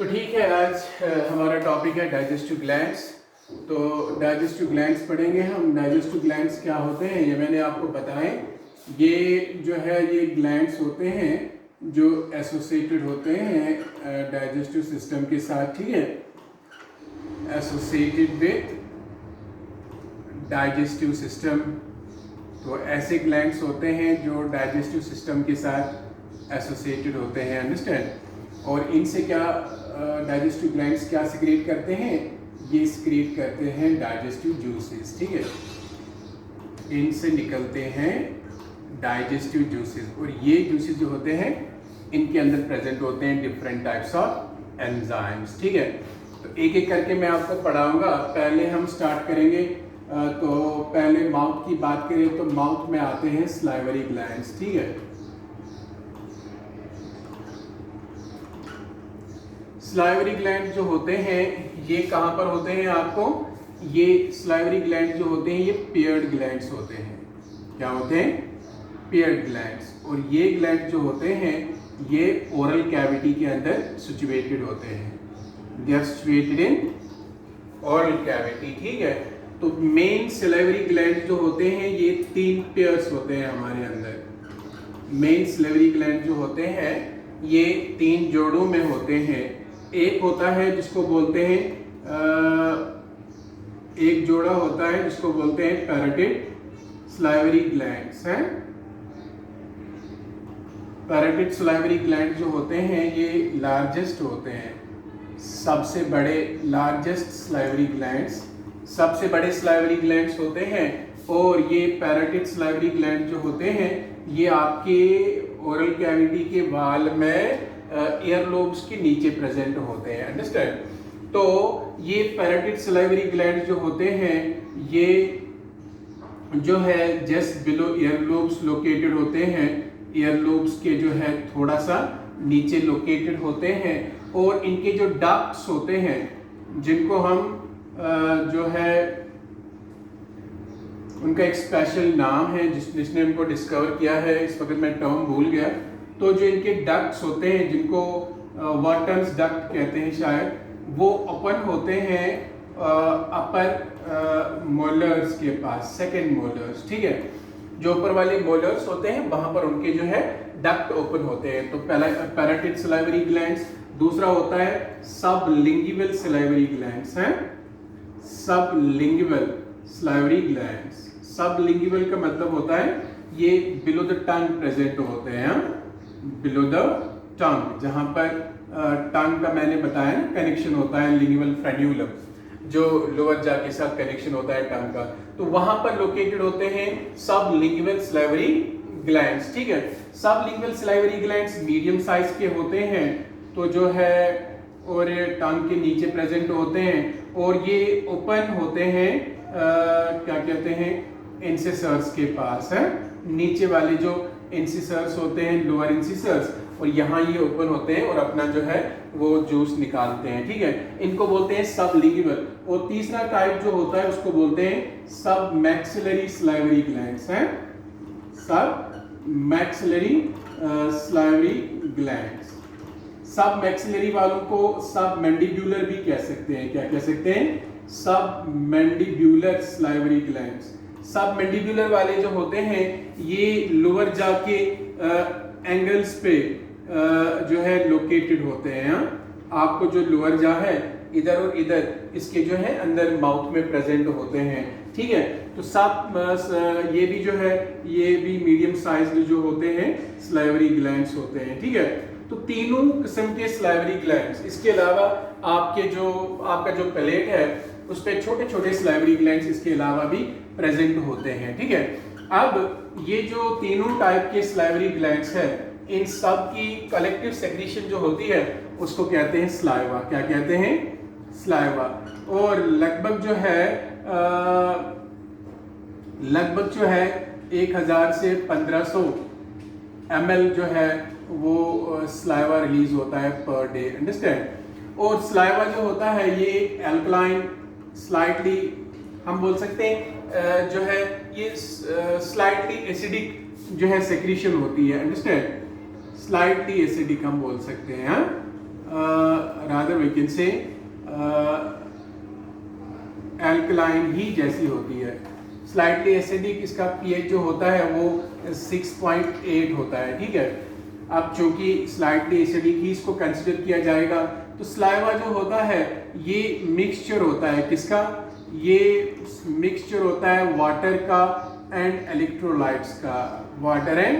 तो ठीक है, आज हमारा टॉपिक है डाइजेस्टिव ग्लैंड्स। तो डाइजेस्टिव ग्लैंड्स पढ़ेंगे हम। डाइजेस्टिव ग्लैंड्स क्या होते हैं ये मैंने आपको बताएं। ये जो है ये ग्लैंड्स होते हैं जो एसोसिएटेड होते हैं डाइजेस्टिव सिस्टम के साथ, ठीक है, एसोसिएटेड विद डाइजेस्टिव सिस्टम। तो ऐसे ग्लैंड्स होते हैं जो डाइजेस्टिव सिस्टम के साथ एसोसिएटेड होते हैं, अंडरस्टैंड। और इनसे क्या डाइजेस्टिव ग्लैंड्स क्या सिक्रीट करते हैं, ये सिक्रीट करते हैं डाइजेस्टिव जूसेस, ठीक है। इनसे निकलते हैं डाइजेस्टिव जूसेस और ये जूसेस जो होते हैं इनके अंदर प्रेजेंट होते हैं डिफरेंट टाइप्स ऑफ एंजाइम्स, ठीक है। तो एक एक करके मैं आपको पढ़ाऊंगा। पहले हम स्टार्ट करेंगे तो पहले माउथ की बात करें तो माउथ में आते हैं सलाइवरी ग्लैंड्स, ठीक है। सलाइवरी ग्लैंड जो होते हैं ये कहाँ पर होते हैं आपको, ये सलाइवरी ग्लैंड जो होते हैं ये पेयर्ड ग्लैंड्स होते हैं। क्या होते हैं? Paired glands. और ये ग्लैंड जो होते हैं ये ओरल कैविटी के अंदर सिचुएटेड होते हैं। They are situated in oral cavity, ठीक है। तो मेन सलाइवरी ग्लैंड जो होते हैं ये 3 पेयर्स होते हैं हमारे अंदर। मेन सलाइवरी ग्लैंड जो होते हैं ये 3 जोड़ों में होते हैं। एक होता है जिसको बोलते हैं एक जोड़ा होता है जिसको बोलते हैं पैराटिड सलाइवरी ग्लैंड्स हैं। पैराटिड सलाइवरी ग्लैंड जो होते हैं ये लार्जेस्ट होते हैं, सबसे बड़े लार्जेस्ट सलाइवरी ग्लैंड्स, सबसे बड़े सलाइवरी ग्लैंड्स होते हैं। और ये पैराटिड सलाइवरी ग्लैंड जो होते हैं ये आपके ओरल कैविटी के वाल में ईयर लोब्स के नीचे प्रेजेंट होते हैं, अंडरस्टैंड। तो ये पैराटिड सलाइवरी ग्लैंड जो होते हैं ये जो है just below year lobes located होते हैं। ईयर लोब्स के जो है थोड़ा सा नीचे लोकेटेड होते हैं। और इनके जो डक्ट्स होते हैं जिनको हम जो है उनका एक स्पेशल नाम है जिसने उनको डिस्कवर किया है, इस वक्त मैं टर्म भूल गया। तो जो इनके डक्ट्स होते हैं जिनको वाटर्स डक्ट कहते हैं शायद, वो ओपन होते हैं अपर मोलर्स के पास, सेकेंड मोलर्स, ठीक है। जो ऊपर वाले मोलर्स होते हैं वहां पर उनके जो है डक्ट ओपन होते हैं। तो पहला पैराटिड सलाइवरी ग्लैंड्स। दूसरा होता है सबलिंगुअल सलाइवरी ग्लैंड्स हैं, सबलिंगुअल सलाइवरी ग्लैंड्स। सबलिंगुअल का मतलब होता है ये बिलो द टंग प्रेजेंट होते हैं, बिलो द टंग, जहां पर टंग का मैंने बताया ना कनेक्शन होता है लिंगुअल फ्रेन्यूलम, जो लोअर जा के साथ कनेक्शन होता है टंग का, तो वहां पर लोकेटेड होते हैं सबलिंगुअल सलाइवरी ग्लैंड्स, ठीक है। Sublingual salivary glands medium size के होते हैं, तो जो है और टंग के नीचे प्रेजेंट होते हैं। और ये ओपन होते हैं क्या कहते हैं, इंसिसर्स के पास है। नीचे वाले जो इंसिसर्स होते हैं लोअर इंसिसर्स, और यहाँ ये ओपन होते हैं और अपना जो है वो जूस निकालते हैं, ठीक है। इनको बोलते हैं सबलिंगुअल। और तीसरा टाइप जो होता है उसको बोलते हैं सब मैक्सिलरी सलाइवरी ग्लैंड्स हैं, सब मैक्सिलरी सलाइवरी ग्लैंड्स। सब मैक्सिलरी वालों को सब मैंडिब्यूलर भी कह सकते हैं। क्या कह सकते हैं? सब मैंडिब्यूलर सलाइवरी ग्लैंड्स। सब मैंडिब्यूलर वाले जो होते हैं ये लोअर जा के एंगल्स पे जो है लोकेटेड होते हैं। आपको जो लोअर जा है इधर और इधर इसके जो है अंदर माउथ में प्रेजेंट होते हैं, ठीक है। तो सब ये भी जो है ये भी मीडियम साइज जो होते हैं सलाइवरी ग्लैंड्स होते हैं, ठीक है। तो तीनों किस्म के सलाइवरी ग्लैंड्स, इसके अलावा आपका जो पैलेट है उस पर छोटे छोटे सलाइवरी ग्लैंड्स इसके अलावा भी प्रेजेंट होते हैं, ठीक है। अब ये जो तीनों टाइप के सलाइवरी ग्लैंड्स है इन सब की कलेक्टिव सेक्रीशन जो होती है उसको कहते हैं सलाइवा। क्या कहते हैं? सलाइवा। और लगभग जो है 1000 से 1500 ml जो है वो सलाइवा रिलीज होता है पर डे, अंडरस्टैंड। और सलाइवा जो होता है ये एल्कलाइन स्लाइटली हम बोल सकते हैं जो है ये स्लाइटली एसिडिक जो है सेक्रीशन होती है, अंडरस्टैंड। स्लाइटली एसिडिक हम बोल सकते हैं, rather we can say alkaline ही जैसी होती है। स्लाइटली एसिडिक इसका पीएच जो होता है वो 6.8 होता है, ठीक है। अब चूंकि स्लाइटली एसिडिक ही इसको कंसिडर किया जाएगा, तो स्लाइवा जो होता है ये मिक्सचर होता है किसका, ये मिक्सचर होता है वाटर का एंड इलेक्ट्रोलाइट्स का, वाटर एंड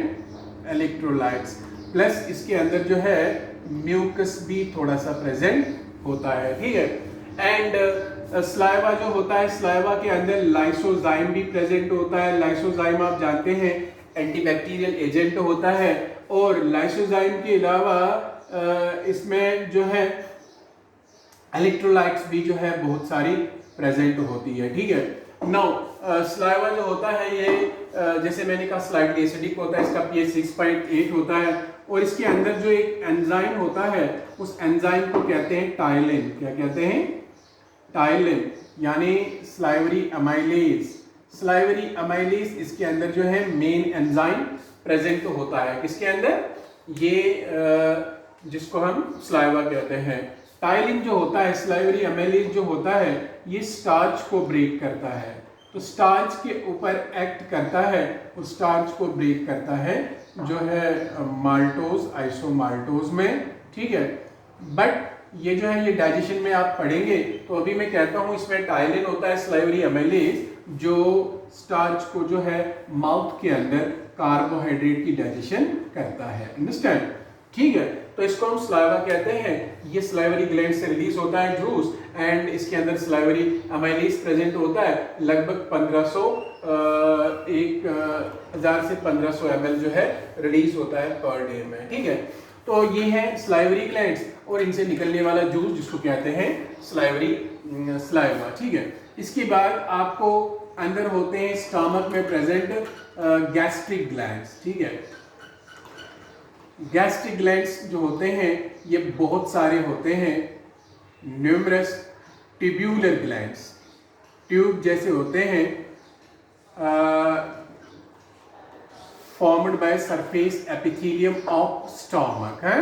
इलेक्ट्रोलाइट्स, प्लस इसके अंदर जो है म्यूकस भी थोड़ा सा प्रेजेंट होता है, ठीक है। एंड स्लाइवा जो होता है, स्लाइवा के अंदर लाइसोजाइम भी प्रेजेंट होता है। लाइसोजाइम आप जानते हैं एंटीबैक्टीरियल एजेंट होता है, और लाइसोजाइम के अलावा इसमें जो है इलेक्ट्रोलाइट्स भी जो है बहुत सारी प्रेजेंट होती है, ठीक है। नाउ स्लाइवा जो होता है ये जैसे मैंने कहा स्लाइटली एसिडिक होता है, इसका पीएच 6.8 होता है, और इसके अंदर जो एक एंजाइम होता है उस एंजाइम को कहते हैं टाइलिन। क्या कहते हैं? टाइलिन, यानी स्लाइवरी अमाइलेज। स्लाइवरी अमाइलेज इसके अंदर जो है मेन एंजाइम प्रेजेंट होता है। किसके अंदर? ये जिसको हम स्लाइवा कहते हैं। टाइलिन जो होता है, स्लाइवरी अमाइलेज जो होता है, ये स्टार्च को ब्रेक करता है, तो स्टार्च के ऊपर एक्ट करता है, उस स्टार्च को ब्रेक करता है जो है माल्टोज, आइसोमाल्टोज में, ठीक है। बट ये जो है ये डाइजेशन में आप पढ़ेंगे, तो अभी मैं कहता हूँ इसमें टाइलिन होता है स्लाइवरी अमाइलेज, जो स्टार्च को जो है माउथ के अंदर कार्बोहाइड्रेट की डाइजेशन करता है। अंडरस्टैंड? ठीक है, तो इसको हम स्लाइवा कहते हैं। ये स्लाइवरी ग्लैंड से रिलीज होता है जूस, एंड इसके अंदर स्लाइवरी अमाइलेज प्रेजेंट होता है। लगभग 1000 से 1500 ml जो है रिलीज होता है पर डे में, ठीक है। तो ये है स्लाइवरी ग्लैंड्स, और इनसे निकलने वाला जूस जिसको कहते हैं स्लाइवरी स्लाइवा, ठीक है। इसके बाद आपको अंदर होते हैं स्टमक में प्रेजेंट गैस्ट्रिक ग्लैंड्स, ठीक है। गैस्ट्रिक ग्लैंड्स जो होते हैं ये बहुत सारे होते हैं, न्यूमरस ट्यूब्यूलर ग्लैंड्स, ट्यूब जैसे होते हैं, formed by surface epithelium of stomach है।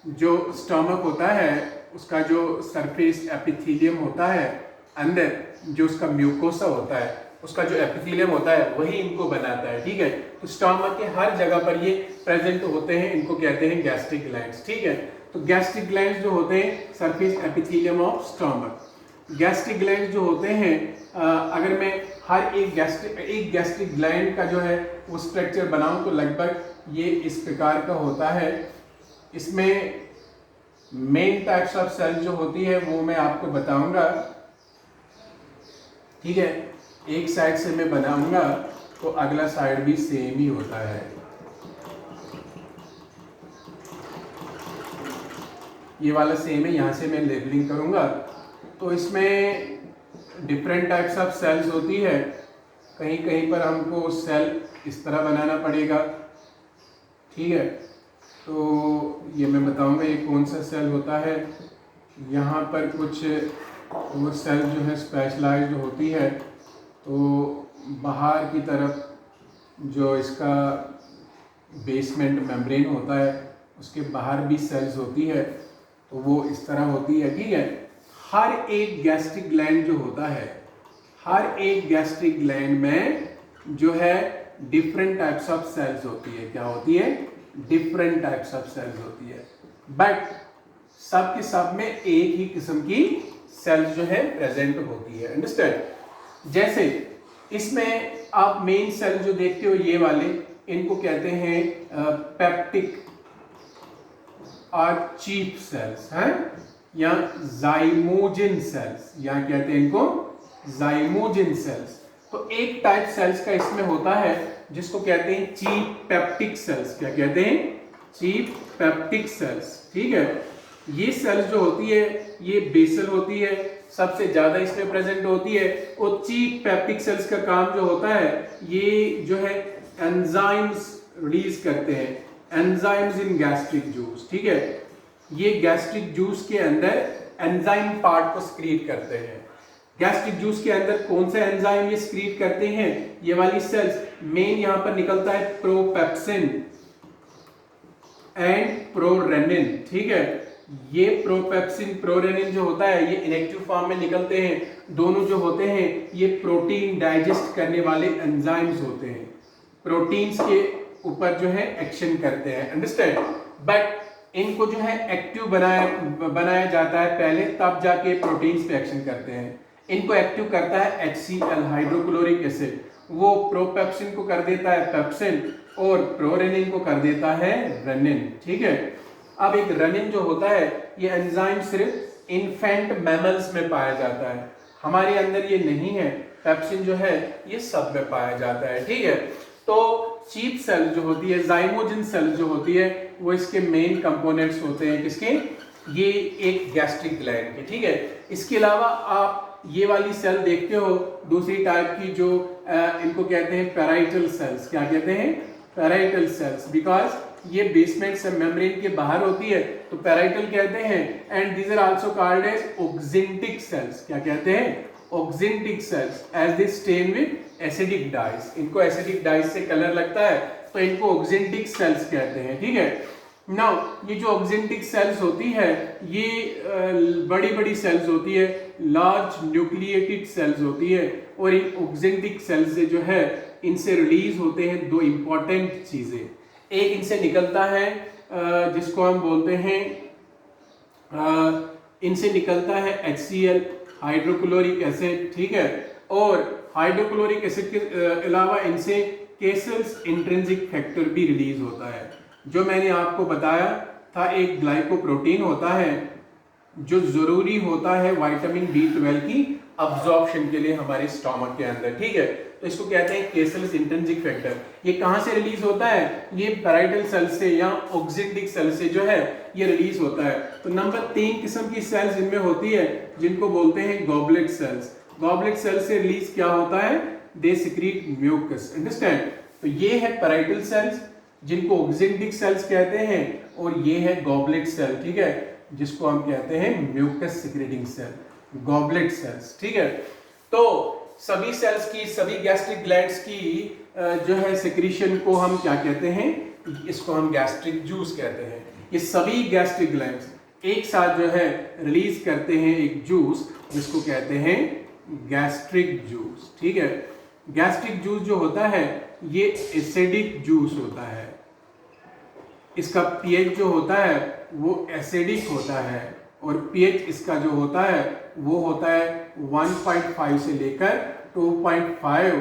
जो स्टमक होता है उसका जो सरफेस एपिथेलियम होता है, अंदर जो उसका म्यूकोसा होता है, उसका जो एपिथेलियम होता है वही इनको बनाता है, ठीक है। तो स्टमक के हर जगह पर ये प्रेजेंट होते हैं, इनको कहते हैं गैस्ट्रिक ग्लैंड्स, ठीक है। तो गैस्ट्रिक ग्लैंड्स जो होते हैं surface epithelium of stomach. Gastric glands जो होते हैं अगर मैं हर एक गैस्ट्रिक ग्लैंड का जो है वो स्ट्रक्चर बनाऊं तो लगभग ये इस प्रकार का होता है। इसमें मेन टाइप्स ऑफ सेल जो होती है वो मैं आपको बताऊंगा, ठीक है। एक साइड से मैं बनाऊंगा तो अगला साइड भी सेम ही होता है। ये वाला सेम है, यहां से मैं लेबलिंग करूंगा तो इसमें डिफरेंट टाइप्स ऑफ सेल्स होती है। कहीं कहीं पर हमको सेल इस तरह बनाना पड़ेगा, ठीक है। तो ये मैं बताऊंगा ये कौन सा सेल होता है। यहाँ पर कुछ वो सेल जो है स्पेशलाइज्ड होती है, तो बाहर की तरफ जो इसका बेसमेंट मेम्ब्रेन होता है उसके बाहर भी सेल्स होती है, तो वो इस तरह होती है, ठीक है। हर एक गैस्ट्रिक ग्लैंड जो होता है, हर एक गैस्ट्रिक ग्लैंड में जो है डिफरेंट टाइप्स ऑफ सेल्स होती है। क्या होती है? डिफरेंट टाइप्स ऑफ सेल्स होती है, बट सब के सब में एक ही किस्म की सेल्स जो है प्रेजेंट होती है। अंडरस्टैंड? जैसे इसमें आप मेन सेल जो देखते हो ये वाले, इनको कहते हैं पेप्टिक और चीफ सेल्स हैं, या जाइमोजिन सेल्स, या कहते हैं इनको जाइमोजिन सेल्स। तो एक टाइप सेल्स का इसमें होता है जिसको कहते हैं चीफ पेप्टिक सेल्स। क्या कहते हैं? चीफ पेप्टिक सेल्स, ठीक है। ये सेल्स जो होती है ये बेसल होती है, सबसे ज्यादा इसमें प्रेजेंट होती है। और चीफ पेप्टिक सेल्स का काम जो होता है ये जो है एंजाइम्स रिलीज करते हैं, एंजाइम्स इन गैस्ट्रिक जूस, ठीक है। ये गैस्ट्रिक जूस के अंदर एंजाइम पार्ट को सिक्रीट करते हैं। गैस्ट्रिक जूस के अंदर कौन सा एंजाइम ये सिक्रीट करते हैं? ये वाली सेल्स। मेन यहां पर निकलता है प्रोपेप्सिन एंड प्रोरेनिन, ठीक है। ये प्रोपेप्सिन प्रोरेनिन जो होता है ये इनएक्टिव फॉर्म में निकलते हैं। दोनों जो होते हैं ये प्रोटीन डाइजेस्ट करने वाले एंजाइम्स होते हैं, प्रोटीन्स के ऊपर जो है एक्शन करते हैं, अंडरस्टैंड। बट इनको जो है एक्टिव बनाया जाता है पहले, तब जाके प्रोटीन्स पे एक्शन करते हैं। इनको एक्टिव करता है HCl हाइड्रोक्लोरिक एसिड, वो प्रोपेप्सिन को कर देता है पेप्सिन और प्रोरेनिन को कर देता है रेनिन, ठीक है। अब एक रेनिन जो होता है ये एंजाइम सिर्फ इन्फेंट मैमल्स में पाया जाता है, हमारे अंदर ये नहीं है। पेप्सिन जो है ये सब में पाया जाता है, ठीक है। तो चीप सेल जो होती है, जाइमोजिन सेल जो होती है, वो इसके मेन कंपोनेंट्स होते हैं किसके, ये एक गैस्ट्रिक ग्लैंड के, ठीक है। इसके अलावा आप ये वाली सेल देखते हो दूसरी टाइप की जो इनको कहते हैं पैराइटल सेल्स। क्या कहते हैं? पैराइटल सेल्स, बिकॉज ये बेसमेंट से मेम्ब्रेन के बाहर होती है तो पैराइटल कहते हैं। And these are also called as oxyntic cells. क्या कहते हैं? Oxyntic cells, as they stain with acidic dyes. इनको एसिडिक डाइज से कलर लगता है तो इनको ऑक्जेंटिक सेल्स कहते हैं, ठीक है। नाउ ये जो ऑक्जेंटिक सेल्स होती है ये बड़ी बड़ी सेल्स होती है, लार्ज न्यूक्लिएटेड सेल्स होती है। और इन ऑक्जेंटिक सेल्स से जो है इनसे रिलीज होते हैं दो इंपॉर्टेंट चीजें। एक इनसे निकलता है जिसको हम बोलते हैं इनसे निकलता है HCl हाइड्रोक्लोरिक एसिड, ठीक है। और हाइड्रोक्लोरिक एसिड के अलावा इनसे केसल्स इंट्रिंसिक फैक्टर भी रिलीज होता है। जो मैंने आपको बताया था एक ग्लाइकोप्रोटीन होता है जो जरूरी होता है विटामिन B12 की अब्जॉर्प्शन के लिए हमारे स्टोमक के अंदर, ठीक है। तो इसको कहते हैं केसल्स इंट्रिंसिक फैक्टर। ये कहां से रिलीज होता है? ये पैराइटल सेल से या ऑक्जेंटिक सेल से जो है ये रिलीज होता है। तो नंबर 3 किस्म की सेल्स इनमें होती है जिनको बोलते हैं गॉबलेट सेल्स। गॉबलेट सेल से रिलीज क्या होता है? They secrete mucus, understand. तो ये है पैराइटल सेल्स जिनको ऑक्जेंटिक सेल्स कहते हैं, और ये है गॉबलेट सेल, ठीक है, जिसको हम कहते हैं mucus secreting cell, goblet cells, ठीक है। तो सभी सेल्स की, सभी गैस्ट्रिक ग्लैंड्स की जो है सिक्रीशन को हम क्या कहते हैं? इसको हम गैस्ट्रिक जूस कहते हैं। ये सभी गैस्ट्रिक ग्लैंड्स एक साथ जो है रिलीज करते हैं एक जूस जिसको कहते हैं गैस्ट्रिक जूस, ठीक है। गैस्ट्रिक जूस जो होता है ये एसिडिक जूस होता है। इसका pH जो होता है वो एसिडिक होता है, और pH इसका जो होता है वो होता है 1.5 से लेकर 2.5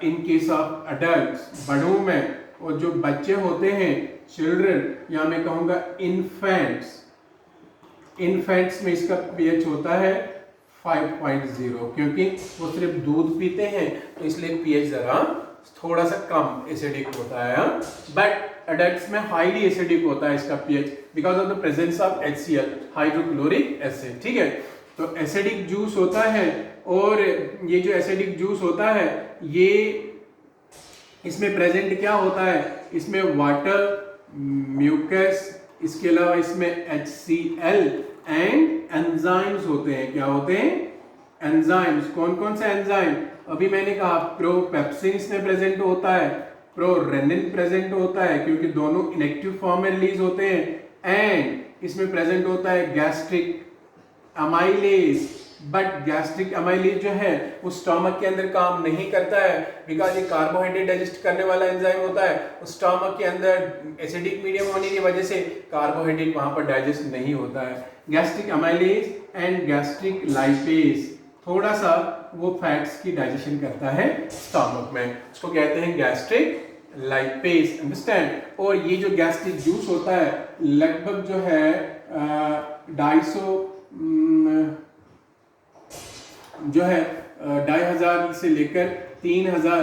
इन केस ऑफ अडल्ट्स, बड़ों में। और जो बच्चे होते हैं, चिल्ड्रन, या मैं कहूँगा इन्फेंट्स, इन्फेंट्स में इसका pH होता है 5.0, क्योंकि वो सिर्फ दूध पीते हैं तो इसलिए pH जरा थोड़ा सा कम एसिडिक होता है। बट एडल्ट्स में हाईली एसिडिक होता है इसका pH because of the presence of HCl hydrochloric acid, ठीक है। तो एसिडिक जूस होता है, और ये जो एसिडिक जूस होता है ये इसमें प्रेजेंट क्या होता है? इसमें वाटर, म्यूकस, इसके अलावा इसमें HCl एंड एंजाइम्स होते हैं। क्या होते हैं? एंजाइम्स। कौन कौन से एंजाइम? अभी मैंने कहा प्रोपेप्सिन इसमें प्रेजेंट होता है, प्रोरेनिन प्रेजेंट होता है क्योंकि दोनों इनएक्टिव फॉर्म में रिलीज होते हैं, एंड इसमें प्रेजेंट होता है gastric amylase. But gastric amylase जो है वो स्टमक के अंदर काम नहीं करता है बिकॉज ये कार्बोहाइड्रेट डाइजेस्ट करने वाला एंजाइम होता है। स्टमक के अंदर एसिडिक मीडियम होने की वजह से कार्बोहाइड्रेट वहां पर डाइजेस्ट नहीं होता है। Gastric amylase and gastric lipase थोड़ा सा वो फैट्स की डाइजेशन करता है स्टमक में, उसको कहते हैं गैस्ट्रिक लाइपेज, अंडरस्टैंड। और ये जो गैस्ट्रिक जूस होता है लगभग जो है 2,500 से लेकर 3,000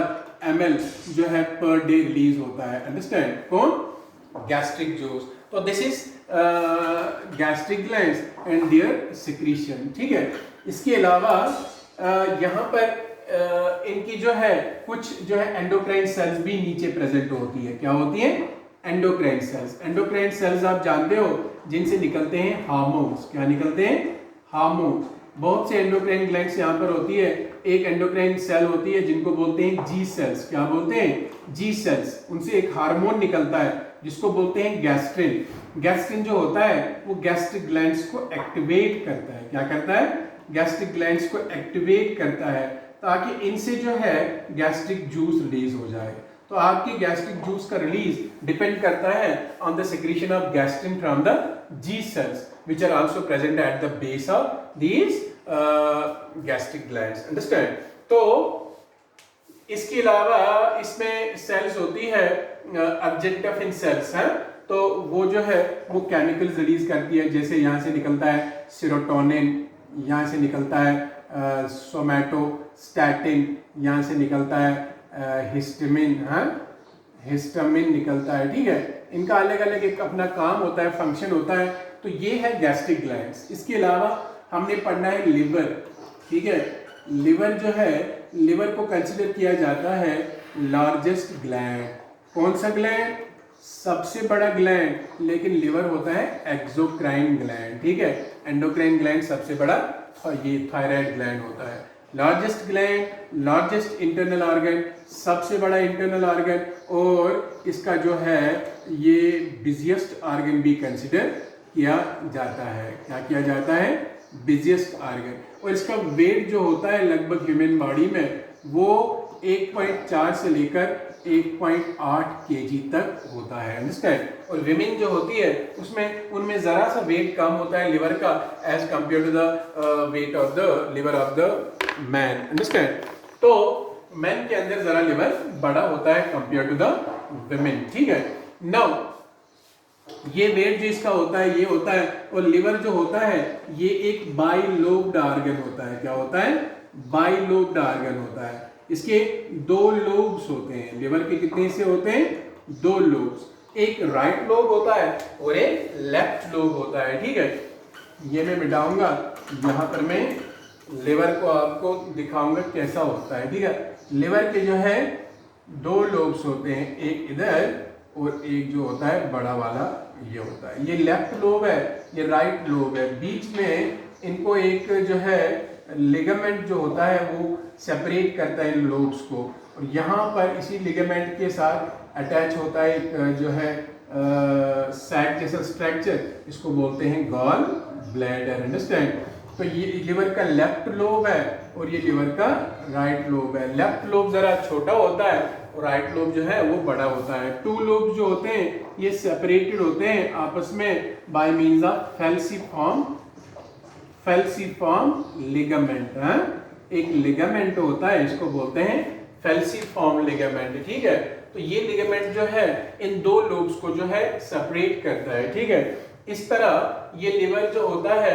ml जो है पर डे रिलीज होता है, अंडरस्टैंड। कौन? Gastric juice. तो this is gastric glands and their secretion, ठीक है। इसके अलावा यहाँ पर इनकी जो है कुछ जो है एंडोक्राइन सेल्स भी नीचे प्रेजेंट होती है। क्या होती है? Endocrine cells. एंडोक्राइन सेल्स आप जानते हो जिनसे निकलते हैं हार्मोन्स। क्या निकलते हैं? हार्मोन्स। बहुत से एंडोक्राइन ग्लैंड्स यहाँ पर होती है। एक एंडोक्राइन सेल होती है जिनको बोलते हैं जी सेल्स। क्या बोलते हैं? जी सेल्स। उनसे एक हार्मोन निकलता है जिसको बोलते हैं गैस्ट्रिन। गैस्ट्रिन जो होता है वो गैस्ट्रिक ग्लैंड्स को एक्टिवेट करता है। क्या करता है? गैस्ट्रिक ग्लैंड्स को एक्टिवेट करता है ताकि इनसे जो है गैस्ट्रिक जूस रिलीज हो जाए। तो आपकी गैस्ट्रिक जूस का रिलीज डिपेंड करता है on the secretion of gastrin from the G cells which are also present at the base of these gastric glands. Understand? तो इसके अलावा इसमें सेल्स होती है अर्जेंटाफिन सेल्स हैं, तो वो जो है वो केमिकल्स रिलीज करती है। जैसे यहाँ से निकलता है सेरोटोनिन, यहाँ से निकलता है सोमैटोस्टैटिन, यहाँ से निकलता है हिस्टामिन, हिस्टामिन निकलता है। ठीक है, इनका अलग अलग एक अपना काम होता है, फंक्शन होता है। तो ये है गैस्ट्रिक ग्लैंड्स। इसके अलावा हमने पढ़ना है लिवर। ठीक है, लिवर जो है, लिवर को कंसिडर किया जाता है लार्जेस्ट ग्लैंड। कौन सा ग्लैंड? सबसे बड़ा ग्लैंड। लेकिन लिवर होता है एक्सोक्राइन ग्लैंड। ठीक है, एंडोक्राइन ग्लैंड सबसे बड़ा, ये थायराइड ग्लैंड होता है। Largest gland, largest internal organ, सबसे बड़ा इंटरनल ऑर्गन, और इसका जो है ये बिजिएस्ट ऑर्गन भी कंसिडर किया जाता है। क्या किया जाता है? Busiest organ. और इसका वेट जो होता है लगभग ह्यूमन बॉडी में वो 1.4 से लेकर 1.8 केजी तक होता है। अंडरस्टैंड? और विमेन जो होती है उसमें उनमें जरा सा वेट कम होता है लिवर का as compare to the weight of the liver of the man. Understand? तो मैन के अंदर जरा लिवर बड़ा होता है कंपेयर टू द विमेन। ठीक है, नाउ ये वेट जो इसका होता है ये होता है, और लिवर जो होता है ये एक बाइलोब्ड ऑर्गन होता है। क्या होता है? बाइलोब्ड ऑर्गन होता है। इसके 2 लोब्स होते हैं। लिवर के कितने हिस्से होते हैं? 2 लोब्स। एक राइट लोब होता है और एक लेफ्ट लोब होता है। ठीक है, ये मैं मिटाऊंगा, यहाँ पर मैं लिवर को आपको दिखाऊंगा कैसा होता है। ठीक है, लिवर के जो है 2 लोब्स होते हैं, एक इधर और एक जो होता है बड़ा वाला ये होता है। ये लेफ्ट लोब है, ये राइट लोब है। बीच में इनको एक जो है लिगामेंट जो होता है वो सेपरेट करता है इन लोब्स को, और यहाँ पर इसी लिगामेंट के साथ अटैच होता है एक जो है सैक जैसा स्ट्रक्चर, इसको बोलते हैं गॉल ब्लैडर। अंडरस्टैंड? तो ये लिवर का लेफ्ट लोब है और ये लिवर का राइट लोब है। लेफ्ट लोब जरा छोटा होता है और राइट लोब जो है वो बड़ा होता है। 2 लोब जो होते हैं ये सेपरेटेड होते हैं आपस में बाय मींस ऑफ फेल्सिफॉर्म लिगामेंट। एक लिगामेंट होता है, इसको बोलते हैं फेल्सिफॉर्म लिगामेंट। ठीक है, तो ये लिगामेंट जो है इन 2 लोब्स को जो है सेपरेट करता है। ठीक है, इस तरह ये लिवर जो होता है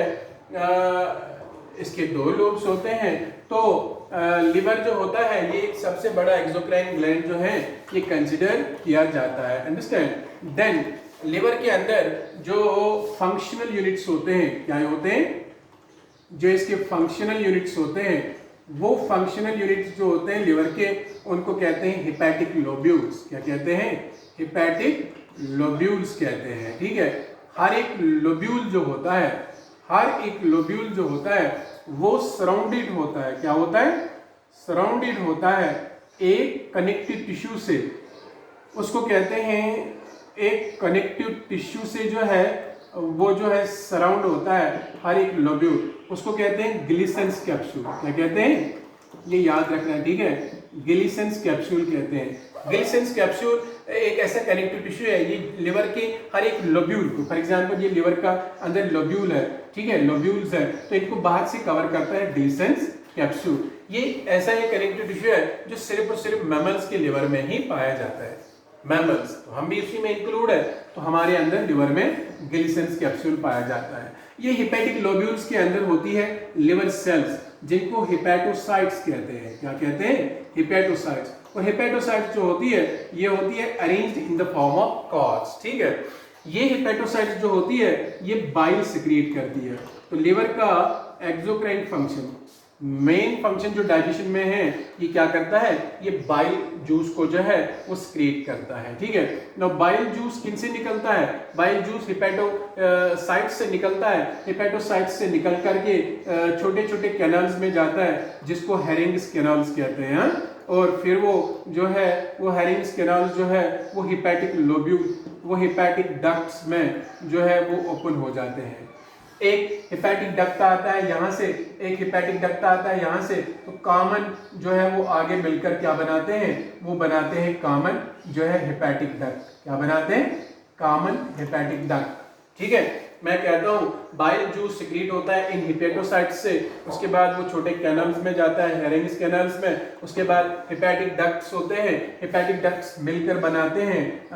इसके 2 लोब्स होते हैं। तो लिवर जो होता है ये एक सबसे बड़ा एक्सोक्राइन ग्लैंड जो है ये कंसिडर किया जाता है। अंडरस्टैंड? देन लिवर के अंदर जो फंक्शनल यूनिट्स होते हैं, क्या होते हैं? जो इसके फंक्शनल यूनिट्स होते हैं वो फंक्शनल यूनिट्स जो होते हैं लिवर के उनको कहते हैं हिपैटिक लोब्यूल्स। क्या कहते हैं? हिपैटिक लोब्यूल्स कहते हैं। ठीक है, हर एक लोब्यूल जो होता है, हर एक लोब्यूल जो होता है वो सराउंडेड होता है। क्या होता है? सराउंडेड होता है एक कनेक्टिव टिश्यू से। उसको कहते हैं एक कनेक्टिव टिश्यू से जो है वो जो है सराउंड होता है हर एक लोब्यूल, उसको कहते हैं गिलिसेंस कैप्सूल। क्या कहते हैं? ये याद रखना है। ठीक है, गिलिसेंस कैप्सूल कहते हैं। गिलिसेंस कैप्सूल एक ऐसा कनेक्टिव टिश्यू है, ये लिवर के हर एक लोब्यूल को, फॉर एग्जांपल ये लिवर का अंदर लोब्यूल है, ठीक है, लोब्यूल्स है, तो इनको बाहर से कवर करता है गिलिसेंस कैप्सूल। ये ऐसा एक कनेक्टिव टिश्यू है जो सिर्फ और सिर्फ मैमल्स के लिवर में ही पाया जाता है। मैमल्स, तो हम भी उसी में इंक्लूड है, तो हमारे अंदर लिवर में गिलिसेंस कैप्सूल पाया जाता है। ये हिपैटिक लोब्यूल्स के अंदर होती है लिवर सेल्स जिनको हिपैटोसाइट्स कहते हैं। क्या कहते हैं? हिपैटोसाइट्स। और हिपैटोसाइट्स जो होती है ये होती है arranged in the form of cords. ठीक है, ये हिपैटोसाइट्स जो होती है ये बाइल सिक्रीट करती है। तो लिवर का एक्सोक्राइन फंक्शन, मेन फंक्शन जो डाइजेशन में है, ये क्या करता है, ये बाइल जूस को जो है वो सिक्रीट करता है, ठीक है। नाउ बाइल जूस किन से निकलता है, बाइल जूस हिपैटोसाइट से निकलता है, हिपैटोसाइट से निकल करके छोटे छोटे कैनाल्स में जाता है जिसको हेरिंग्स कैनाल्स कहते हैं, और फिर वो जो है वो हेरिंग्स कैनाल जो है वो हिपैटिक लोब्यूल, वो हिपैटिक डक्ट्स में जो है वो ओपन हो जाते हैं। एक हिपैटिक डक्ट आता है यहाँ से, एक हिपैटिक डक्ट आता है यहाँ से, तो कॉमन जो है वो आगे मिलकर क्या बनाते हैं, वो बनाते हैं कॉमन जो है हिपैटिक डक्ट। क्या बनाते हैं, कॉमन हिपैटिक डक्ट, ठीक है। मैं कहता हूँ बाइल जूस सिक्रीट होता है इन हिपैटोसाइट्स से, उसके बाद वो छोटे कैनल्स में जाता है, हेरिंग्स कैनल्स में, उसके बाद हिपैटिक डक्ट्स होते हैं, हिपैटिक डक्ट्स मिलकर बनाते हैं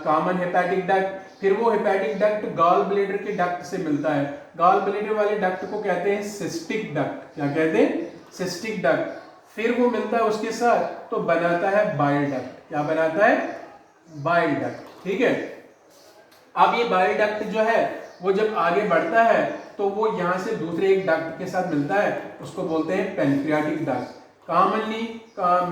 कॉमन हिपैटिक डक्ट। फिर वो हिपैटिक डक्ट गॉल ब्लैडर के डक्ट से मिलता है, गॉल ब्लैडर वाले डक्ट को कहते हैं सिस्टिक डक्ट। क्या कहते हैं, सिस्टिक डक्ट। फिर वो मिलता है उसके साथ तो बनाता है बाइल डक्ट। क्या बनाता है, बाइल डक्ट, ठीक है। अब ये बाइल डक्ट जो है वो जब आगे बढ़ता है तो वो यहाँ से दूसरे एक डक्ट के साथ मिलता है, उसको बोलते हैं पेनक्रियाटिक डक्ट। कॉमनली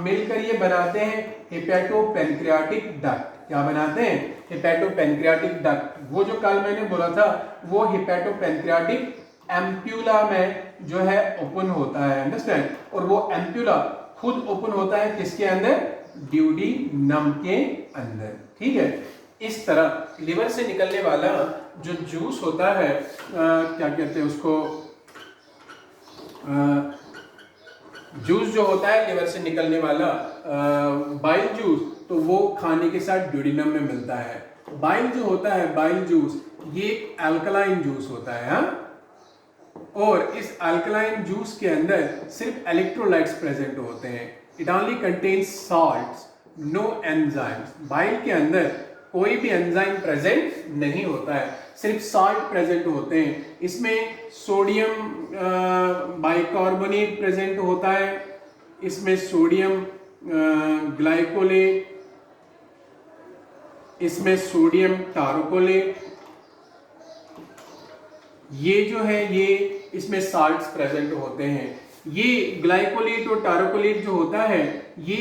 मिलकर ये बनाते हैं हिपैटोपेनक्रियाटिक डक्ट। क्या बनाते हैं, हिपैटोपेनक्रियाटिक डक्ट। वो जो कल मैंने बोला था वो हिपैटोपेनक्रियाटिक एम्प्यूला में जो है ओपन होता है, अंडरस्टैंड। और वो एम्प्यूला खुद ओपन होता है किसके अंदर, ड्यूडेनम के अंदर, ठीक है। इस तरह लिवर से निकलने वाला जो जूस होता है क्या कहते हैं उसको, जूस जो होता है लिवर से निकलने वाला बाइल जूस, तो वो खाने के साथ ड्यूडेनम में मिलता है। बाइल जो होता है, बाइल जूस, ये अल्कलाइन जूस होता है, हाँ। और इस अल्कलाइन जूस के अंदर सिर्फ इलेक्ट्रोलाइट्स प्रेजेंट होते हैं। It only contains salts, no enzymes. Bile के अंदर कोई भी एंजाइम प्रेजेंट नहीं होता है, सिर्फ सॉल्ट प्रेजेंट होते हैं। इसमें सोडियम बाइकार्बोनेट प्रेजेंट होता है, इसमें सोडियम ग्लाइकोलेट, इसमें सोडियम टारोकोलेट, ये जो है ये इसमें साल्ट्स प्रेजेंट होते हैं। ये ग्लाइकोलेट और टारोकोलेट जो होता है ये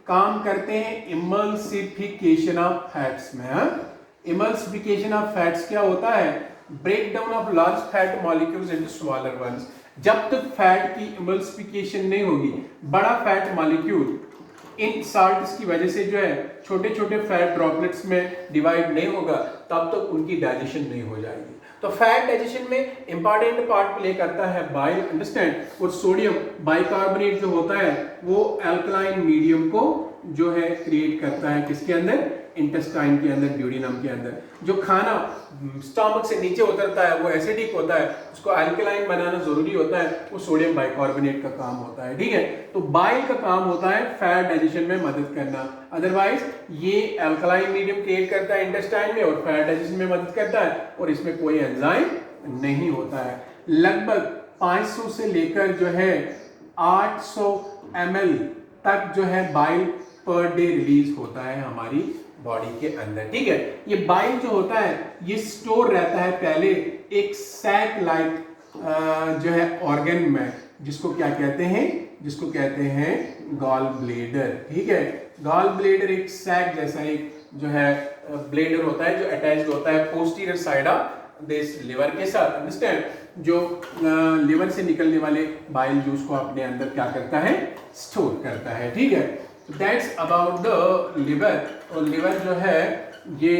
काम करते हैं इमल्सिफिकेशन ऑफ फैट्स में। इमल्सिफिकेशन ऑफ फैट्स क्या होता है, break down of large fat molecules into smaller ones. जब तक फैट की इमल्सिफिकेशन नहीं होगी, बड़ा फैट मॉलिक्यूल इन साल्ट्स की वजह से जो है छोटे छोटे फैट ड्रॉपलेट्स में डिवाइड नहीं होगा, तब तक उनकी डाइजेशन नहीं हो जाएगी। तो फैट डाइजेशन में इंपॉर्टेंट पार्ट प्ले करता है बाइल, अंडरस्टैंड। और सोडियम बाइकार्बोनेट जो होता है वो अल्कलाइन मीडियम को जो है क्रिएट करता है किसके अंदर, इंटेस्टाइन के अंदर, ड्यूडेनम के अंदर। जो खाना स्टमक से नीचे उतरता है वो एसिडिक होता है, उसको अल्कलाइन बनाना जरूरी होता है, वो सोडियम बाइकार्बोनेट का काम होता है, ठीक है। तो बाइल का काम होता है फैट डाइजेशन में मदद करना, अदरवाइज ये अल्कलाइन मीडियम क्रिएट करता है इंटेस्टाइन में और फैट डाइजेशन में मदद करता है, और इसमें कोई एंजाइम नहीं होता है। लगभग 500 से लेकर जो है 800 ml तक जो है बाइल पर डे रिलीज होता है हमारी बॉडी के अंदर, ठीक है। ये बाइल जो होता है ये स्टोर रहता है पहले एक सैक लाइक जो है ऑर्गन में, जिसको क्या कहते हैं, जिसको कहते हैं गॉल ब्लेडर, ठीक है। गॉल ब्लेडर एक सैक जैसा एक जो है ब्लेडर होता है जो अटैच्ड होता है posterior side of this liver के साथ, अंडरस्टैंड। जो लिवर से निकलने वाले बाइल जूस को अपने अंदर क्या करता है, स्टोर करता है, ठीक है। That's about the liver. और लिवर जो है ये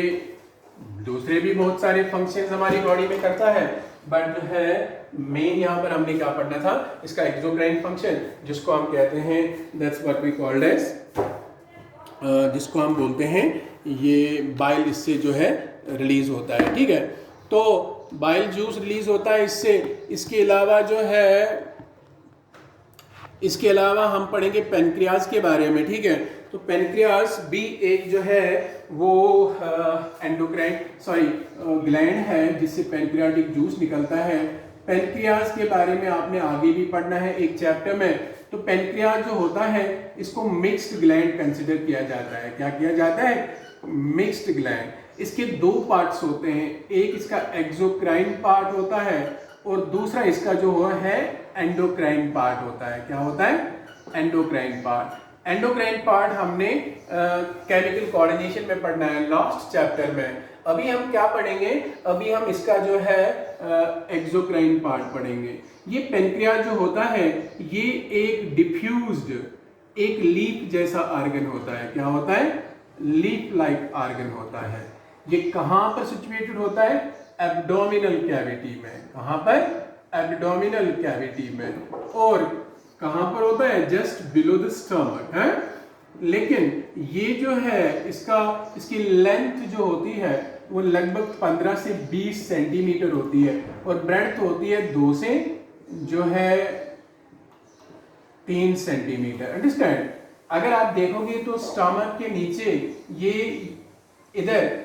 दूसरे भी बहुत सारे फंक्शंस हमारी बॉडी में करता है, बट जो है मेन यहाँ पर हमने क्या पढ़ना था, इसका एक्सोक्राइन फंक्शन जिसको हम कहते हैं, that's what we called as, जिसको हम बोलते हैं ये बाइल इससे जो है रिलीज होता है, ठीक है। तो बाइल जूस रिलीज होता है इससे। इसके अलावा जो है, इसके अलावा हम पढ़ेंगे पेनक्रियाज के बारे में, ठीक है। तो पेनक्रियाज भी एक जो है वो एंडोक्राइन ग्लैंड है जिससे पेनक्रियाटिक जूस निकलता है। पेनक्रियाज के बारे में आपने आगे भी पढ़ना है एक चैप्टर में। तो पेनक्रियाज जो होता है इसको मिक्स्ड ग्लैंड कंसिडर किया जाता है। क्या किया जाता है, मिक्स्ड ग्लैंड। इसके दो पार्ट्स होते हैं, एक इसका एक्सोक्राइन पार्ट होता है और दूसरा इसका जो है एंडोक्राइन पार्ट होता है। क्या होता है? Endocrine part. एंडोक्राइन पार्ट हमने केमिकल कोऑर्डिनेशन में पढ़ना है लास्ट चैप्टर में। अभी हम क्या पढ़ेंगे? अभी हम इसका जो है एक्सोक्राइन पार्ट पढ़ेंगे। ये पेनक्रियाज जो होता है ये एक डिफ्यूज्ड, एक लीफ जैसा ऑर्गन होता है। क्या होता है? लीफ लाइक ऑर्गन होता है। ये कहां पर सिचुएटेड होता है? एब्डोमिनल कैविटी में। कहां पर? एब्डोमिनल कैविटी में। और कहां पर होता है? जस्ट बिलो द स्टमक है। लेकिन ये जो है इसकी लेंथ जो होती है वो लगभग 15 से 20 सेंटीमीटर होती है और ब्रेड्थ होती है 2 से जो है 3 सेंटीमीटर। अंडरस्टैंड? अगर आप देखोगे तो स्टमक के नीचे ये इधर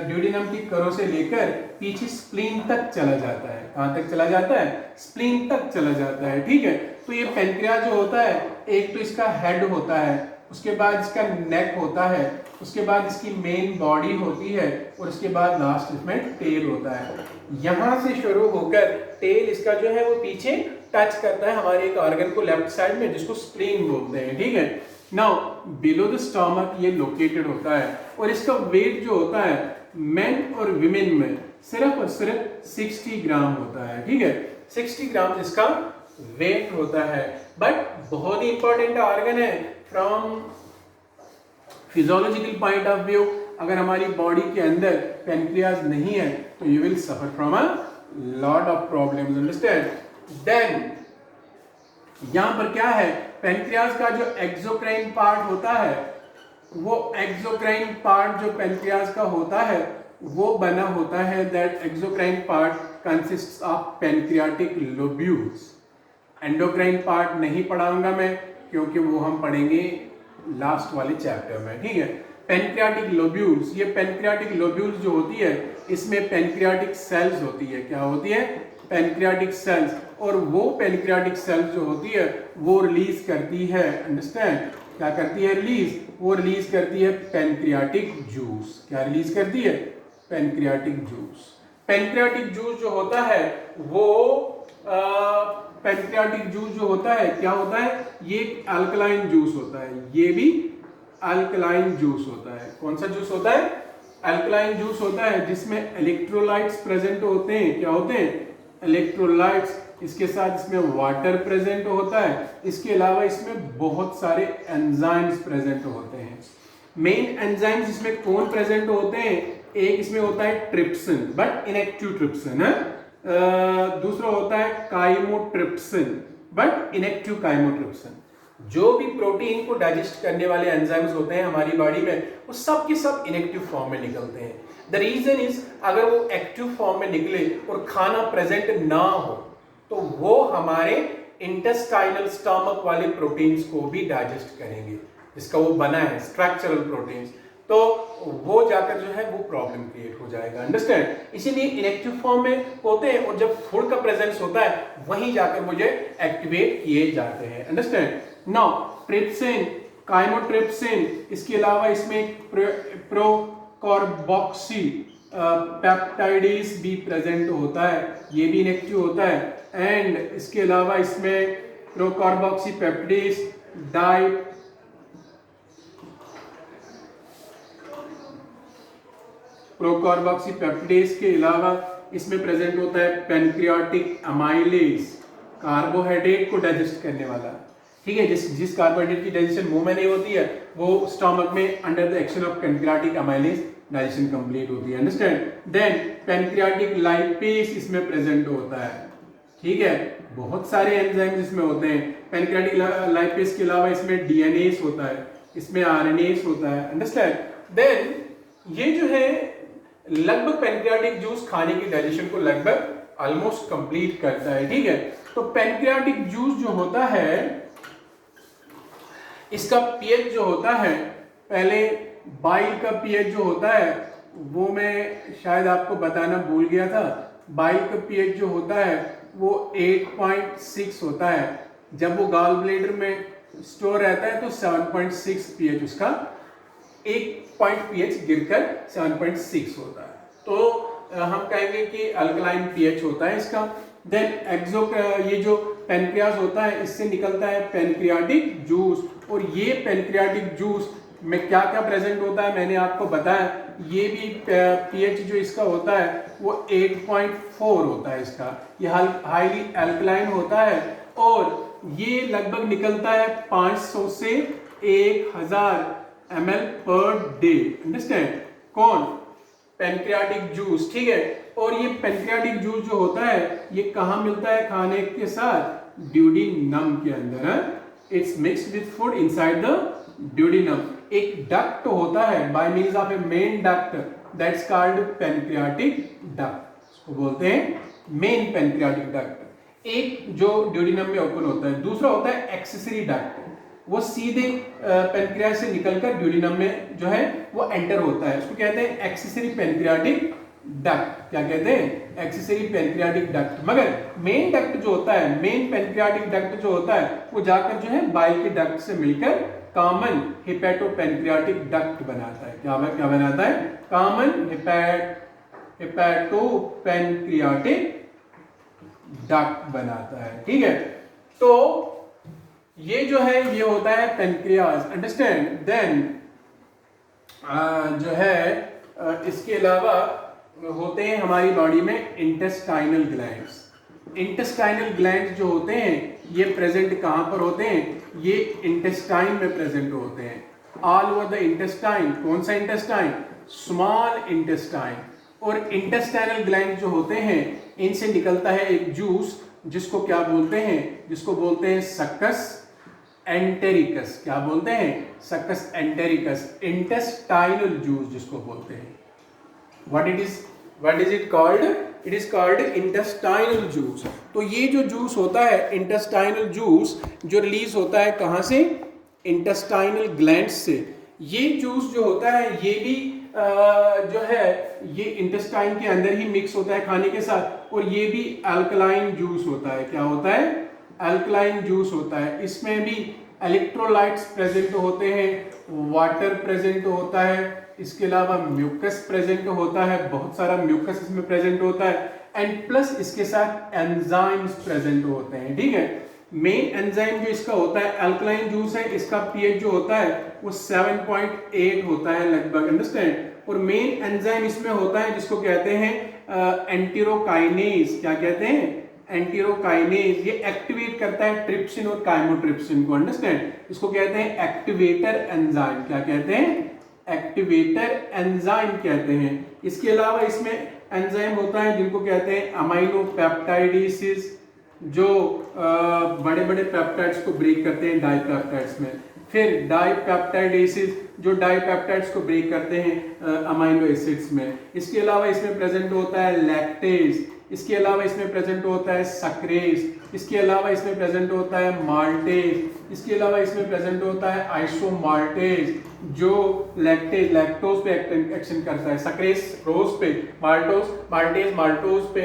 ड्यूडेनम की करों से लेकर पीछे स्प्लीन तक चला जाता है। कहां तक चला जाता है? स्प्लीन तक चला जाता है। ठीक है, तो ये पेनक्रियाज जो होता है, एक तो इसका हेड होता है, उसके बाद इसका नेक होता है, उसके बाद इसकी मेन बॉडी होती है और उसके बाद लास्ट इसमें टेल होता है। यहां से शुरू होकर टेल इसका जो है वो पीछे टच करता है हमारे एक ऑर्गन को लेफ्ट साइड में, जिसको स्प्लीन बोलते हैं। ठीक है, नाउ बिलो द स्टमक ये लोकेटेड होता है और इसका वेट जो होता है मेन और विमेन में सिर्फ और सिर्फ 60 ग्राम होता है। ठीक है, 60 ग्राम इसका वेट होता है। बट बहुत ही इंपॉर्टेंट ऑर्गन है from physiological point of view. अगर हमारी बॉडी के अंदर पेनक्रियाज नहीं है तो you will suffer from a lot of problems. Understand? Then यहां पर क्या है? पेनक्रियाज का जो एक्सोक्राइन पार्ट होता है, वो एक्सोक्राइन पार्ट जो पेनक्रियाज का होता है वो बना होता है, that exocrine part consists of pancreatic lobules. Endocrine part नहीं पढ़ाऊंगा मैं क्योंकि वो हम पढ़ेंगे लास्ट वाले चैप्टर में। ठीक है, पेनक्रियाटिक लोब्यूल्स, ये पेनक्रियाटिक लोब्यूल्स जो होती है इसमें पेनक्रियाटिक सेल्स होती है। क्या होती है? Pancreatic sales. और वो पेनक्रियाटिक सेल्स जो होती है वो रिलीज करती है, अंडरस्टैंड? क्या करती है? रिलीज। वो रिलीज करती है पेनक्रियाटिक जूस। क्या रिलीज करती है? Pancreatic juice. पेनक्रियाटिक जूस जो होता है वो पेनक्रियाटिक जूस जो होता है क्या होता है? ये अल्कलाइन जूस होता है। ये भी अल्कलाइन जूस होता है। कौन सा जूस होता है? अल्कलाइन जूस होता है, जिसमें इलेक्ट्रोलाइट्स प्रेजेंट होते हैं। क्या होते हैं? इलेक्ट्रोलाइट्स। इसके साथ इसमें वाटर प्रेजेंट होता है। इसके अलावा इसमें बहुत सारे एंजाइम्स प्रेजेंट होते हैं। मेन एंजाइम्स इसमें कौन प्रेजेंट होते हैं? एक इसमें होता है ट्रिप्सिन, बट इनएक्टिव ट्रिप्सिन है। दूसरा होता है काइमोट्रिप्सिन, बट इनएक्टिव काइमोट्रिप्सिन। जो भी प्रोटीन को डाइजेस्ट करने वाले एंजाइम्स होते हैं हमारी बॉडी में, वो सब के सब इनएक्टिव फॉर्म में निकलते हैं। द रीजन इज, अगर वो एक्टिव फॉर्म में निकले और खाना प्रेजेंट ना हो तो वो हमारे इंटेस्टाइनल स्टमक वाले प्रोटीन्स को भी डाइजेस्ट करेंगे, जिसका वो बना है स्ट्रक्चरल प्रोटीन्स, तो वो जाकर जो है वो प्रॉब्लम क्रिएट हो जाएगा। अंडरस्टैंड? इसीलिए इनएक्टिव फॉर्म में होते हैं और जब फूड का प्रेजेंस होता है वहीं जाकर मुझे एक्टिवेट किए जाते हैं। अंडरस्टैंड? नाउ ट्रिप्सिन, काइमोट्रिप्सिन, इसके अलावा इसमें प्रोकार्बोक्सी पेप्टाइडेज भी प्रेजेंट होता है, ये भी इनएक्टिव होता है। एंड इसके अलावा इसमें प्रोकार्बोक्सी पेप्टाइडेज प्रोकार्बोक्सी पेप्टाइडेज के अलावा इसमें प्रेजेंट होता है पेनक्रियाटिक अमाइलेज, कार्बोहाइड्रेट को डाइजेस्ट करने वाला। ठीक है, जिस कार्बोहाइड्रेट की डाइजेशन मुंह में नहीं होती है वो स्टमक में under the action of pancreatic amylase digestion complete होती है। अंडरस्टैंड? देन पेनक्रियाटिक लाइपेज इसमें प्रेजेंट होता है। ठीक है, बहुत सारे एंजाइम्स इसमें होते हैं। पेनक्रियाटिक लाइपेज के अलावा इसमें डीएनएस होता है, इसमें आरएनएस होता है। अंडरस्टैंड? देन ये जो है लगभग पेनक्रियाटिक जूस खाने की डाइजेशन को लगभग ऑलमोस्ट कंप्लीट करता है। ठीक है, तो पेनक्रियाटिक जूस जो होता है इसका पीएच जो होता है, पहले बाइल का पीएच जो होता है वो मैं शायद आपको बताना भूल गया था। बाइल का पीएच जो होता है वो 8.6 होता है। जब वो गॉल ब्लैडर में स्टोर रहता है तो 7.6 पीएच उसका, एक पॉइंट पीएच गिरकर 7.6 होता है। तो हम कहेंगे कि अल्कलाइन पीएच होता है इसका। देन ये जो पेनक्रियाज होता है, इससे निकलता है पेनक्रियाटिक जूस, और ये पेनक्रियाटिक जूस में क्या क्या प्रेजेंट होता है मैंने आपको बताया। ये भी पीएच जो इसका होता है वो 8.4 होता है इसका, ये हाईली अल्कलाइन होता है, और ये लगभग निकलता है 500 से 1000 ml पर डे। अंडरस्टैंड? कौन? पेनक्रियाटिक जूस, ठीक है। और ये पेनक्रियाटिक जूस जो होता है ये कहाँ मिलता है खाने के साथ? ड्यूडेनम के अंदर। It's mixed with food inside the duodenum. एक डक्ट होता है by means of A main duct, that's called pancreatic duct, इसको बोलते हैं मेन पेनक्रियाटिक डक्ट। एक जो ड्यूडेनम में ओपन होता है, दूसरा होता है एक्सेसरी डक्ट, वो सीधे पेनक्रियास से निकलकर ड्यूडेनम में जो है वो एंटर होता है, उसको कहते हैं एक्सेसरी पेनक्रियाटिक डक्ट। क्या कहते हैं? Accessory pancreatic duct. मगर मेन डक्ट जो होता है, मेन पेनक्रियाटिक डक्ट जो होता है वो जाकर जो है बाइल के डक्ट से मिलकर कॉमन हेपेटोपेनक्रियाटिक डक्ट बनाता है। क्या बनाता है? कॉमन हेपेटोपेनक्रियाटिक डक्ट बनाता है, ठीक है। तो ये जो है ये होता है पेनक्रियाज, अंडरस्टैंड। देन जो है इसके अलावा होते हैं हमारी बॉडी में इंटेस्टाइनल ग्लैंड्स। इंटेस्टाइनल ग्लैंड्स जो होते हैं ये प्रेजेंट कहाँ पर होते हैं? ये इंटेस्टाइन में प्रेजेंट होते हैं, ऑल ओवर द इंटेस्टाइन। कौन सा इंटेस्टाइन? Small intestine. और इंटेस्टाइनल ग्लैंड जो होते हैं इनसे निकलता है एक जूस जिसको क्या बोलते हैं? जिसको बोलते हैं सक्कस एंटेरिकस। क्या बोलते हैं? सक्कस एंटेरिकस, इंटेस्टाइनल जूस जिसको बोलते हैं। What is it called? It is called intestinal juice। तो ये जो जूस होता है इंटेस्टाइनल जूस जो रिलीज होता है कहाँ से? इंटेस्टाइनल ग्लैंड्स से। ये जूस जो होता है ये भी जो है ये इंटेस्टाइन के अंदर ही मिक्स होता है खाने के साथ, और ये भी अल्कलाइन जूस होता है। क्या होता है? अल्कलाइन जूस होता है। इसमें भी इलेक्ट्रोलाइट्स प्रेजेंट होते हैं, वाटर प्रेजेंट होता है, इसके अलावा म्यूकस प्रेजेंट होता है, बहुत सारा म्यूकस इसमें प्रेजेंट होता है, एंड प्लस इसके साथ एंजाइम्स प्रेजेंट होते हैं, ठीक है। मेन एंजाइम जो इसका होता है अल्कलाइन जूस है, इसका पीएच जो होता है वो 7.8 होता है लगभग, अंडरस्टैंड। और मेन एंजाइम इसमें होता है जिसको कहते हैं एंटीरोकाइनेज। क्या कहते हैं? एंटीरोकाइनेज। ये एक्टिवेट करता है ट्रिप्सिन और काइमोट्रिप्सिन को, अंडरस्टैंड। इसको कहते हैं एक्टिवेटर एंजाइम। क्या कहते हैं? एक्टिवेटर एंजाइम कहते हैं। इसके अलावा इसमें एंजाइम होता है जिनको कहते हैं अमाइनो पेप्टाइडेसिस, जो बड़े बड़े पेप्टाइड्स को ब्रेक करते हैं डाइपेप्टाइड्स में। फिर डाइपेप्टाइडेसिस जो डाइपेप्टाइड्स को ब्रेक करते हैं अमाइनो एसिड्स में। इसके अलावा इसमें प्रेजेंट होता है लैक्टेज, इसके अलावा इसमें प्रेजेंट होता है सक्रेज, इसके अलावा इसमें प्रेजेंट होता है माल्टेज, इसके अलावा इसमें प्रेजेंट होता है आइसोमाल्टेज जो लैक्टोज पे एक्शन करता है, सक्रेज सक्रोज पे, माल्टेज माल्टोज पे,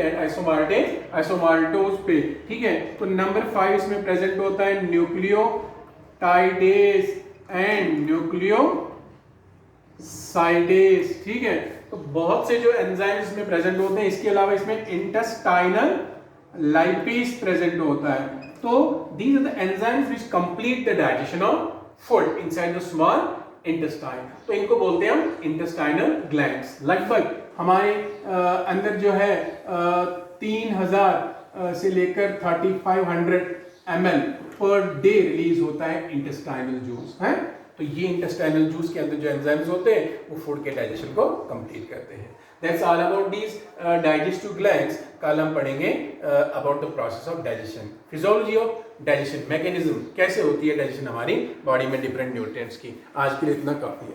आइसोमाल्टोज पे, ठीक है। तो नंबर 5 इसमें प्रेजेंट होता है न्यूक्लियोटाइडेज एंड न्यूक्लियोसाइडेज, ठीक है। तो बहुत से जो एंजाइम्स इसमें प्रेजेंट होते हैं। इसके अलावा इसमें इंटेस्टाइनल लाइपेज प्रेजेंट होता है। तो these are the enzymes which complete the digestion of food inside the small intestine। तो इनको बोलते हैं हम इंटेस्टाइनल ग्लैंड्स। लगभग हमारे अंदर जो है 3000 से लेकर 3500 ml पर डे रिलीज होता है इंटेस्टाइनल जूस, है। तो ये इंटेस्टाइनल जूस के अंदर जो एंजाइम्स होते हैं वो फूड के डाइजेशन को कंप्लीट करते हैं। That's all about these digestive glands. कल हम पढ़ेंगे about the process of digestion, physiology of digestion, mechanism, कैसे होती है डाइजेशन हमारी बॉडी में डिफरेंट न्यूट्रिएंट्स की। आज के लिए इतना काफी है।